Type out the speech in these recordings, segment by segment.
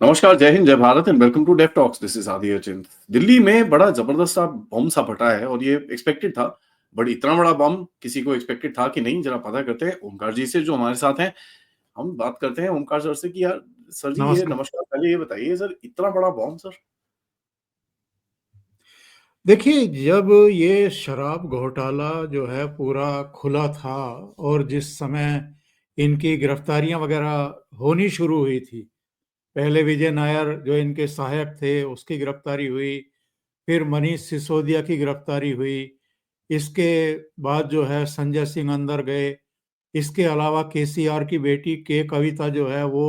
नमस्कार, जय हिंद, जय Bharat and welcome to Dev talks. This is Aadi Achint. Delhi में बड़ा जबरदस्त सा बम सा फटा है और ये एक्सपेक्टेड था, बट इतना बड़ा बम किसी को एक्सपेक्टेड था कि नहीं? जरा पता करते हैं ओमकार जी से जो हमारे साथ हैं। हम बात करते हैं ओमकार सर से कि यार सर जी ये नमस्कार। नमस्कार, पहले ये बताइए सर, इतना बड़ा बम सर? देखिए, जब ये शराब घोटाला जो है पूरा खुला था और जिस समय इनकी गिरफ्तारियां वगैरह होनी शुरू हुई थी, पहले विजय नायर जो इनके सहायक थे उसकी गिरफ्तारी हुई, फिर मनीष सिसोदिया की गिरफ्तारी हुई, इसके बाद जो है संजय सिंह अंदर गए, इसके अलावा केसीआर की बेटी के कविता जो है वो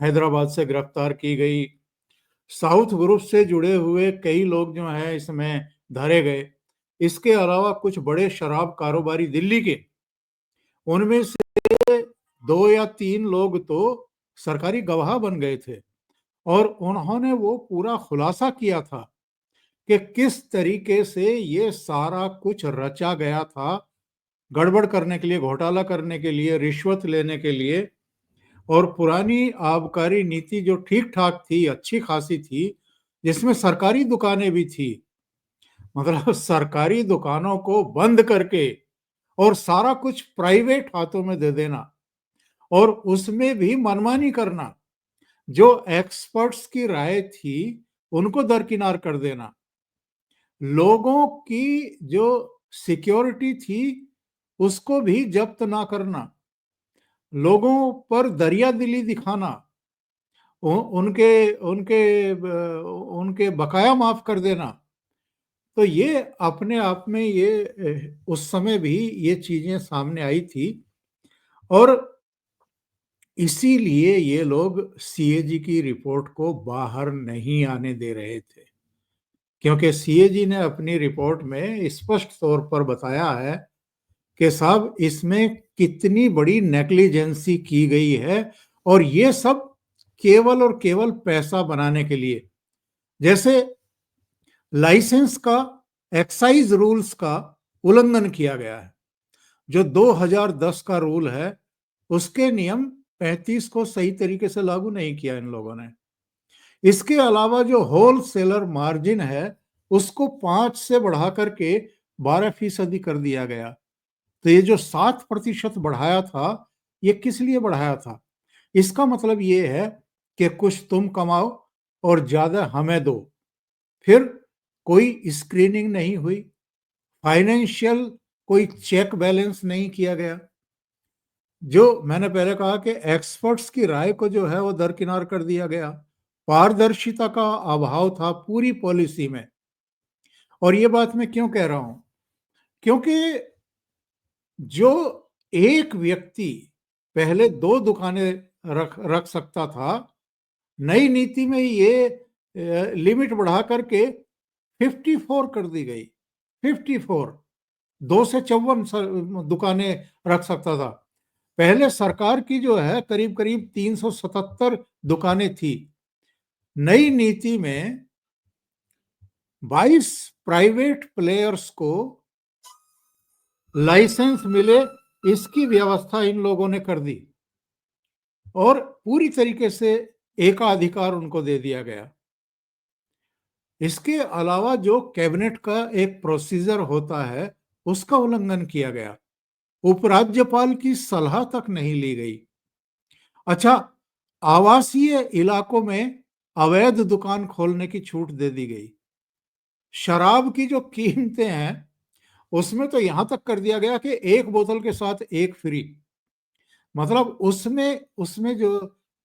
हैदराबाद से गिरफ्तार की गई। साउथ ग्रुप से जुड़े हुए कई लोग जो हैं इसमें धरे गए। इसके अलावा कुछ बड़े शराब कारोबारी दिल्ली के, उनमें से 2 या 3 लोग तो सरकारी गवाह बन गए थे और उन्होंने वो पूरा खुलासा किया था कि किस तरीके से ये सारा कुछ रचा गया था, गड़बड़ करने के लिए, घोटाला करने के लिए, रिश्वत लेने के लिए। और पुरानी आबकारी नीति जो ठीक ठाक थी, अच्छी खासी थी, जिसमें सरकारी दुकानें भी थी, मतलब सरकारी दुकानों को बंद करके और सारा कुछ प्राइवेट हाथों में दे देना और उसमें भी मनमानी करना, जो एक्सपर्ट्स की राय थी उनको दरकिनार कर देना, लोगों की जो सिक्योरिटी थी उसको भी जब्त ना करना, लोगों पर दरियादिली दिखाना, उनके उनके उनके बकाया माफ कर देना। तो ये अपने आप में ये उस समय भी ये चीजें सामने आई थी और इसीलिए ये लोग सीएजी की रिपोर्ट को बाहर नहीं आने दे रहे थे, क्योंकि सीएजी ने अपनी रिपोर्ट में स्पष्ट तौर पर बताया है कि साहब इसमें कितनी बड़ी नेग्लिजेंसी की गई है और ये सब केवल और केवल पैसा बनाने के लिए। जैसे लाइसेंस का, एक्साइज रूल्स का उल्लंघन किया गया है। जो 2010 का रूल है उसके नियम 35 को सही तरीके से लागू नहीं किया इन लोगों ने। इसके अलावा जो होल सेलर मार्जिन है उसको 5 से बढ़ा करके 12% कर दिया गया। तो ये जो 7% बढ़ाया था, ये किस लिए बढ़ाया था? इसका मतलब ये है कि कुछ तुम कमाओ और ज्यादा हमें दो। फिर कोई स्क्रीनिंग नहीं हुई, फाइनेंशियल कोई चेक बैलेंस नहीं किया गया। जो मैंने पहले कहा कि एक्सपर्ट्स की राय को जो है वो दरकिनार कर दिया गया। पारदर्शिता का अभाव था पूरी पॉलिसी में। और ये बात मैं क्यों कह रहा हूं? क्योंकि जो एक व्यक्ति पहले 2 दुकानें रख रख सकता था, नई नीति में ये लिमिट बढ़ा करके 54 कर दी गई। 54, 2 से 54 दुकानें रख सकता था। पहले सरकार की जो है करीब करीब 377 दुकानें थी। नई नीति में 22 प्राइवेट प्लेयर्स को लाइसेंस मिले, इसकी व्यवस्था इन लोगों ने कर दी और पूरी तरीके से एकाधिकार उनको दे दिया गया। इसके अलावा जो कैबिनेट का एक प्रोसीजर होता है उसका उल्लंघन किया गया। उपराज्यपाल की सलाह तक नहीं ली गई। अच्छा, आवासीय इलाकों में अवैध दुकान खोलने की छूट दे दी गई। शराब की जो कीमतें हैं उसमें तो यहां तक कर दिया गया कि एक बोतल के साथ एक फ्री। मतलब उसमें उसमें जो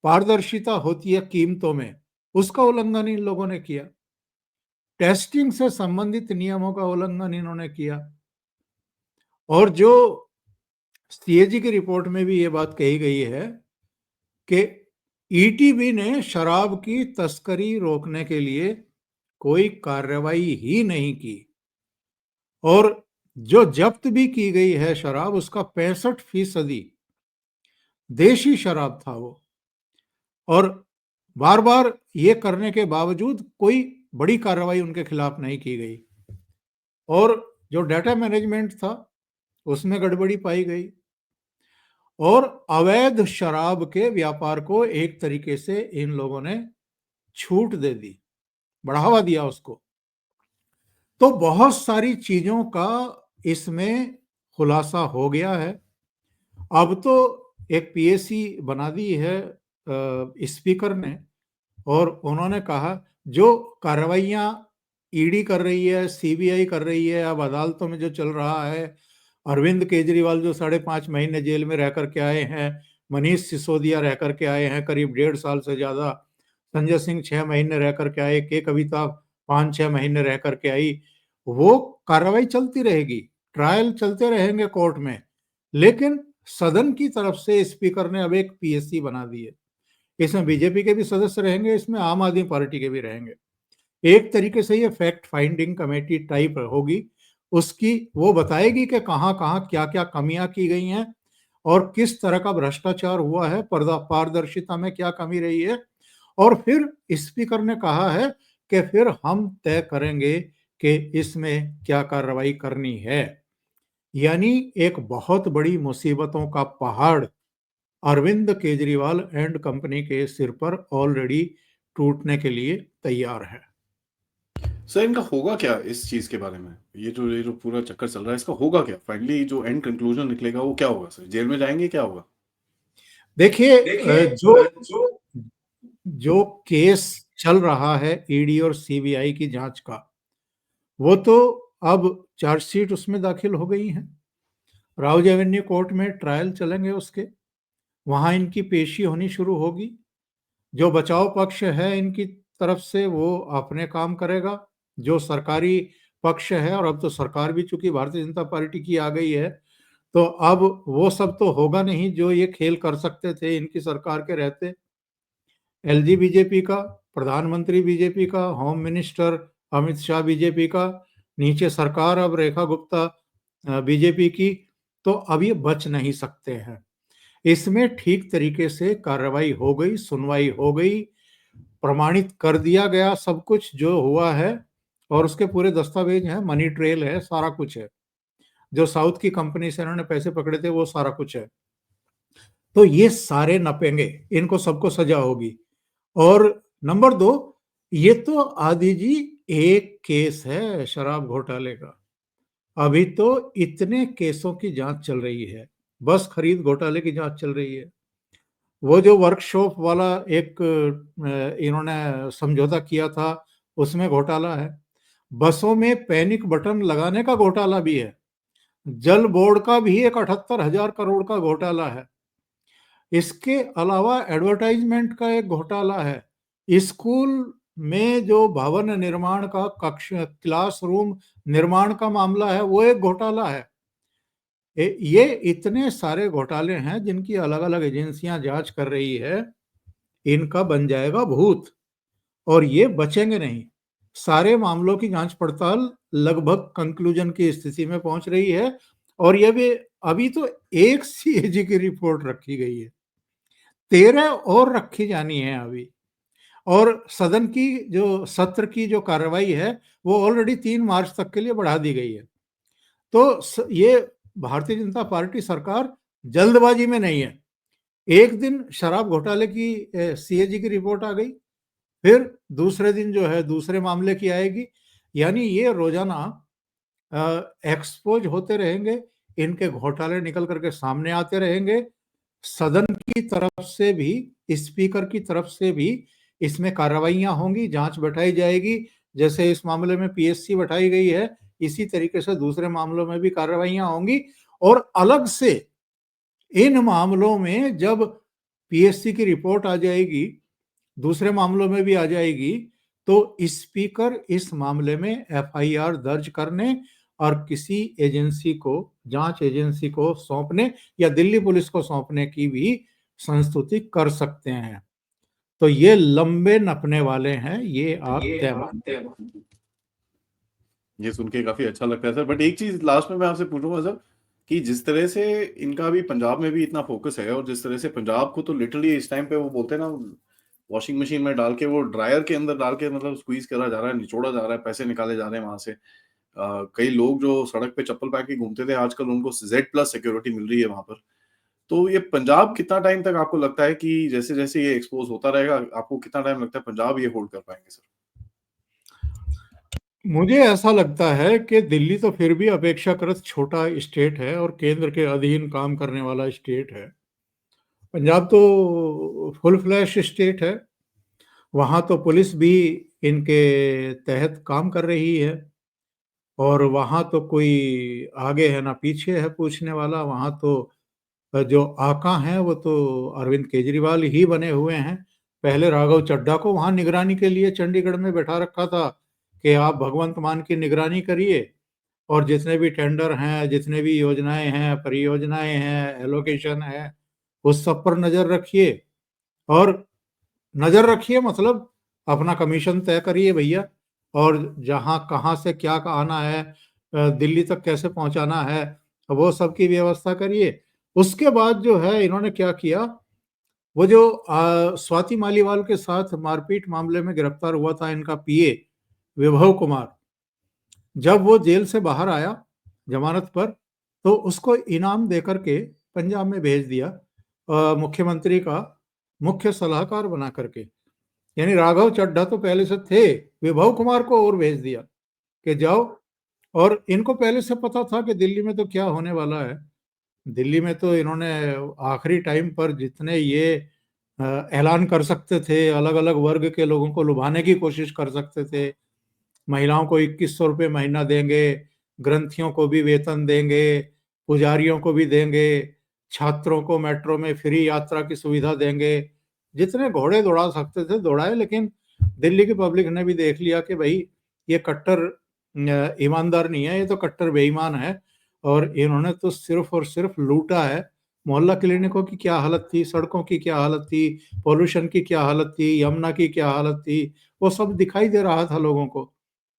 पारदर्शिता होती है कीमतों में, उसका उल्लंघन इन लोगों ने किया। टेस्टिंग से संबंधित नियमों का उल्लंघन इन्होंने किया। और जो सीएजी की रिपोर्ट में भी ये बात कही गई है कि ईटीबी ने शराब की तस्करी रोकने के लिए कोई कार्रवाई ही नहीं की और जो जब्त भी की गई है शराब, उसका 65% देशी शराब था वो। और बार बार ये करने के बावजूद कोई बड़ी कार्रवाई उनके खिलाफ नहीं की गई और जो डाटा मैनेजमेंट था उसमें गड़बड़ी पाई गई और अवैध शराब के व्यापार को एक तरीके से इन लोगों ने छूट दे दी, बढ़ावा दिया उसको। तो बहुत सारी चीजों का इसमें खुलासा हो गया है। अब तो एक पीएससी बना दी है स्पीकर ने, और उन्होंने कहा जो कार्रवाइयां ईडी कर रही है, सीबीआई कर रही है, अब अदालतों में जो चल रहा है, अरविंद केजरीवाल जो 5.5 महीने जेल में रह करके आए हैं, मनीष सिसोदिया रह करके आए हैं करीब 1.5 साल से ज्यादा, संजय सिंह 6 महीने रह करके आए, के कविता 5-6 महीने रह करके आई, वो कार्रवाई चलती रहेगी, ट्रायल चलते रहेंगे कोर्ट में। लेकिन सदन की तरफ से स्पीकर ने अब एक पीएससी बना दी है। इसमें बीजेपी के भी सदस्य रहेंगे, इसमें आम आदमी पार्टी के भी रहेंगे। एक तरीके से ये फैक्ट फाइंडिंग कमेटी टाइप होगी। उसकी वो बताएगी कि कहाँ कहाँ क्या क्या कमियां की गई हैं और किस तरह का भ्रष्टाचार हुआ है, पारदर्शिता में क्या कमी रही है। और फिर स्पीकर ने कहा है कि फिर हम तय करेंगे कि इसमें क्या कार्रवाई करनी है। यानी एक बहुत बड़ी मुसीबतों का पहाड़ अरविंद केजरीवाल एंड कंपनी के सिर पर ऑलरेडी टूटने के लिए तैयार है। सर इनका होगा क्या इस चीज के बारे में? ये जो पूरा चक्कर चल रहा है, इसका होगा क्या? फाइनली जो एंड कंक्लूजन निकलेगा वो क्या होगा सर? जेल में जाएंगे, क्या होगा? देखिए, जो जो जो केस चल रहा है ईडी और सीबीआई की जांच का, वो तो अब चार्जशीट उसमें दाखिल हो गई है, राउज एवेन्यू कोर्ट में ट्रायल चलेंगे उसके, वहां इनकी पेशी होनी शुरू होगी। जो बचाव पक्ष है इनकी तरफ से वो अपने काम करेगा, जो सरकारी पक्ष है, और अब तो सरकार भी चूंकि भारतीय जनता पार्टी की आ गई है, तो अब वो सब तो होगा नहीं जो ये खेल कर सकते थे इनकी सरकार के रहते। एलजी बीजेपी का, प्रधानमंत्री बीजेपी का, home minister Amit Shah BJP का, नीचे सरकार अब रेखा गुप्ता बीजेपी की, तो अब ये बच नहीं सकते हैं। इसमें ठीक तरीके से कार्रवाई हो गई, सुनवाई हो गई, प्रमाणित कर दिया गया सब कुछ जो हुआ है, और उसके पूरे दस्तावेज हैं, मनी ट्रेल है, सारा कुछ है, जो साउथ की कंपनी से इन्होंने पैसे पकड़े थे वो सारा कुछ है। तो ये सारे नपेंगे, इनको सबको सजा होगी। और नंबर 2, ये तो आदि जी एक केस है शराब घोटाले का, अभी तो इतने केसों की जांच चल रही है, बस खरीद घोटाले की जांच चल रही है। वो जो वर्कशॉप वाला एक इन्होंने समझौता किया था, उसमें घोटाला है। बसों में पैनिक बटन लगाने का घोटाला भी है। जल बोर्ड का भी एक 78,000 करोड़ का घोटाला है। इसके अलावा एडवर्टाइजमेंट का एक घोटाला है। स्कूल में जो भवन निर्माण का, कक्ष क्लासरूम निर्माण का मामला है, वो एक घोटाला है। ये इतने सारे घोटाले हैं जिनकी अलग अलग एजेंसियां जांच कर रही है, इनका बन जाएगा भूत, और ये बचेंगे नहीं। सारे मामलों की जांच पड़ताल लगभग कंक्लूजन की स्थिति में पहुंच रही है, और ये भी अभी तो एक सीएजी की रिपोर्ट रखी गई है, 13 और रखी जानी है अभी। और सदन की जो सत्र की जो कार्रवाई है वो ऑलरेडी 3 मार्च तक के लिए बढ़ा दी गई है। तो ये भारतीय जनता पार्टी सरकार जल्दबाजी में नहीं है। एक दिन शराब घोटाले की सीएजी की रिपोर्ट आ गई, फिर दूसरे दिन जो है दूसरे मामले की आएगी। यानी ये रोजाना एक्सपोज होते रहेंगे, इनके घोटाले निकल करके सामने आते रहेंगे। सदन की तरफ से भी, स्पीकर की तरफ से भी इसमें कार्रवाइयां होंगी, जांच बैठाई जाएगी। जैसे इस मामले में पीएससी बैठाई गई है, इसी तरीके से दूसरे मामलों में भी कार्रवाइयां होंगी। और अलग से इन मामलों में जब पीएससी की रिपोर्ट आ जाएगी, दूसरे मामलों में भी आ जाएगी, तो स्पीकर इस मामले में एफआईआर दर्ज करने और किसी एजेंसी को, जांच एजेंसी को सौंपने या दिल्ली पुलिस को सौंपने की भी संस्तुति कर सकते हैं। तो ये लंबे नपने वाले हैं, ये आप तय मानिए। ये सुन के काफी अच्छा लगता है सर, बट एक चीज लास्ट में मैं आपसे पूछूंगा सर, कि जिस तरह से इनका भी पंजाब में भी इतना फोकस है, और जिस तरह से पंजाब को तो लिटरली इस टाइम पे वो बोलते हैं ना, वॉशिंग मशीन में डाल के, वो ड्रायर के अंदर डाल के, मतलब स्क्वीज करा जा रहा है, निचोड़ा जा रहा है, पैसे निकाले जा रहे हैं वहां से। कई लोग जो सड़क पे चप्पल पहन के घूमते थे, आजकल उनको Z+ सिक्योरिटी मिल रही है वहां पर। तो ये पंजाब कितना टाइम तक आपको लगता है कि जैसे-जैसे ये एक्सपोज़ होता रहेगा, आपको कितना टाइम लगता है पंजाब ये होल्ड कर पाएँगे सर? मुझे ऐसा लगता है कि दिल्ली तो फिर भी अपेक्षाकृत छोटा स्टेट है और केंद्र के अधीन काम करने वाला स्टेट है। पंजाब तो फुल फ्लैश स्टेट है। वहाँ तो पुलिस भी इनके तहत काम कर रही है और वहाँ तो कोई आगे है ना पीछे है पूछने वाला। वहाँ तो जो आका हैं वो तो अरविंद केजरीवाल ही बने हुए हैं। पहले राघव चड्ढा को वहाँ निगरानी के लिए चंडीगढ़ में बैठा रखा था कि आप भगवंत मान की निगरानी करिए और जितने भी टेंडर हैं, जितने भी योजनाएं हैं, परियोजनाएं हैं, एलोकेशन है, उस सब पर नजर रखिए। और नजर रखिए मतलब अपना कमीशन तय करिए भैया। और जहां कहाँ से क्या आना है, दिल्ली तक कैसे पहुंचाना है, वो सब की व्यवस्था करिए। उसके बाद जो है इन्होंने क्या किया, वो जो स्वाति मालीवाल के साथ मारपीट मामले में गिरफ्तार हुआ था इनका पीए विभव कुमार, जब वो जेल से बाहर आया जमानत पर, तो उसको इनाम देकर के पंजाब में भेज दिया मुख्यमंत्री का मुख्य सलाहकार बना करके। यानी राघव चड्ढा तो पहले से थे, विभव कुमार को और भेज दिया कि जाओ। और इनको पहले से पता था कि दिल्ली में तो क्या होने वाला है। दिल्ली में तो इन्होंने आखिरी टाइम पर जितने ये ऐलान कर सकते थे, अलग अलग वर्ग के लोगों को लुभाने की कोशिश कर सकते थे। महिलाओं को 2100 रुपये महीना देंगे, ग्रंथियों को भी वेतन देंगे, पुजारियों को भी देंगे, छात्रों को मेट्रो में फ्री यात्रा की सुविधा देंगे। जितने घोड़े दौड़ा सकते थे दौड़ाए, लेकिन दिल्ली की पब्लिक ने भी देख लिया कि भाई ये कट्टर ईमानदार नहीं है, ये तो कट्टर बेईमान है और इन्होंने तो सिर्फ और सिर्फ लूटा है। मोहल्ला क्लिनिकों की क्या हालत थी, सड़कों की क्या हालत थी, पॉल्यूशन की क्या हालत थी, यमुना की क्या हालत थी, वो सब दिखाई दे रहा था लोगों को।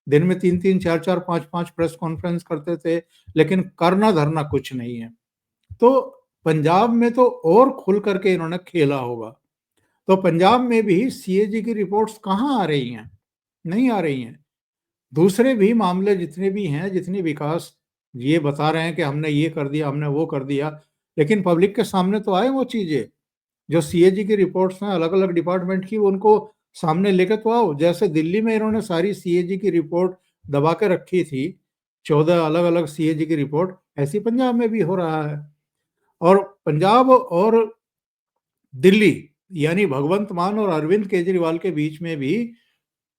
दिन में 3-3, 4-4, 5-5 प्रेस कॉन्फ्रेंस करते थे, लेकिन करना धरना कुछ नहीं है। तो पंजाब में तो और खुल करके इन्होंने खेला होगा। तो पंजाब में भी सीएजी की रिपोर्ट्स कहाँ आ रही हैं? नहीं आ रही हैं। दूसरे भी मामले जितने भी हैं, जितनी विकास ये बता रहे हैं कि हमने ये कर दिया, हमने वो कर दिया, लेकिन पब्लिक के सामने तो आए वो चीजें। जो सीएजी की रिपोर्ट्स हैं अलग अलग डिपार्टमेंट की, उनको सामने लेके तो आओ। जैसे दिल्ली में इन्होंने सारी सीएजी की रिपोर्ट दबा के रखी थी, 14 अलग अलग सीएजी की रिपोर्ट, ऐसी पंजाब में भी हो रहा है। और पंजाब और दिल्ली यानी भगवंत मान और अरविंद केजरीवाल के बीच में भी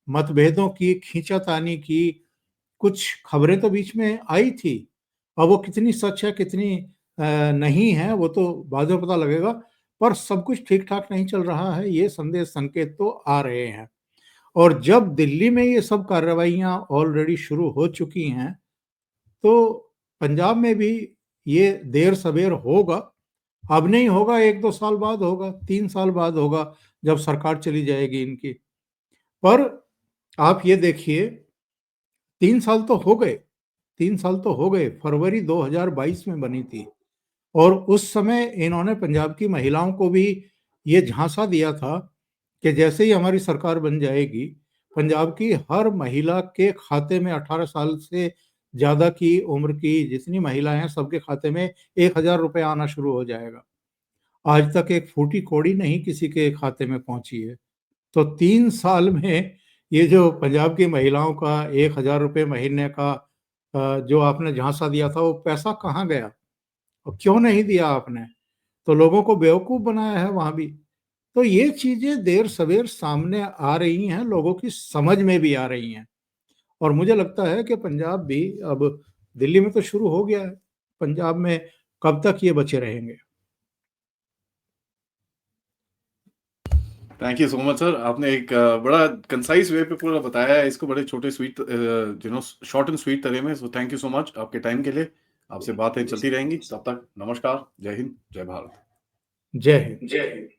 मतभेदों की, खींचातानी की कुछ खबरें तो बीच में आई थी। अब वो कितनी सच है, कितनी नहीं है, वो तो बाद में पता लगेगा। पर सब कुछ ठीक ठाक नहीं चल रहा है, ये संदेश संकेत तो आ रहे हैं। और जब दिल्ली में ये सब कार्रवाइयां ऑलरेडी शुरू हो चुकी हैं, तो पंजाब में भी ये देर सवेर होगा। अब नहीं होगा, 1-2 साल बाद होगा, 3 साल बाद होगा, जब सरकार चली जाएगी इनकी। पर आप ये देखिए, 3 साल तो हो गए, 3 साल तो हो गए। फरवरी 2022 में बनी थी और उस समय इन्होंने पंजाब की महिलाओं को भी ये झांसा दिया था कि जैसे ही हमारी सरकार बन जाएगी, पंजाब की हर महिला के खाते में 18 साल से ज्यादा की उम्र की जितनी महिलाएं हैं, सबके खाते में 1000 रुपये आना शुरू हो जाएगा। आज तक एक फूटी कौड़ी नहीं किसी के खाते में पहुंची है। तो 3 साल में ये जो पंजाब की महिलाओं का 1000 रुपये महीने का जो आपने झांसा दिया था, वो पैसा कहाँ गया और क्यों नहीं दिया आपने? तो लोगों को बेवकूफ बनाया है वहां भी। तो ये चीजें देर सवेर सामने आ रही हैं, लोगों की समझ में भी आ रही हैं। और मुझे लगता है कि पंजाब भी अब, दिल्ली में तो शुरू हो गया है, पंजाब में कब तक ये बचे रहेंगे? Thank you so much sir. आपने एक बड़ा कंसाइज वे पे पूरा बताया है इसको, बड़े छोटे स्वीट शॉर्ट एंड स्वीट तरह में। So thank you so much आपके टाइम के लिए। आपसे बातें चलती रहेंगी, तब तक नमस्कार, जय हिंद, जय भारत। जय हिंद। जय हिंद।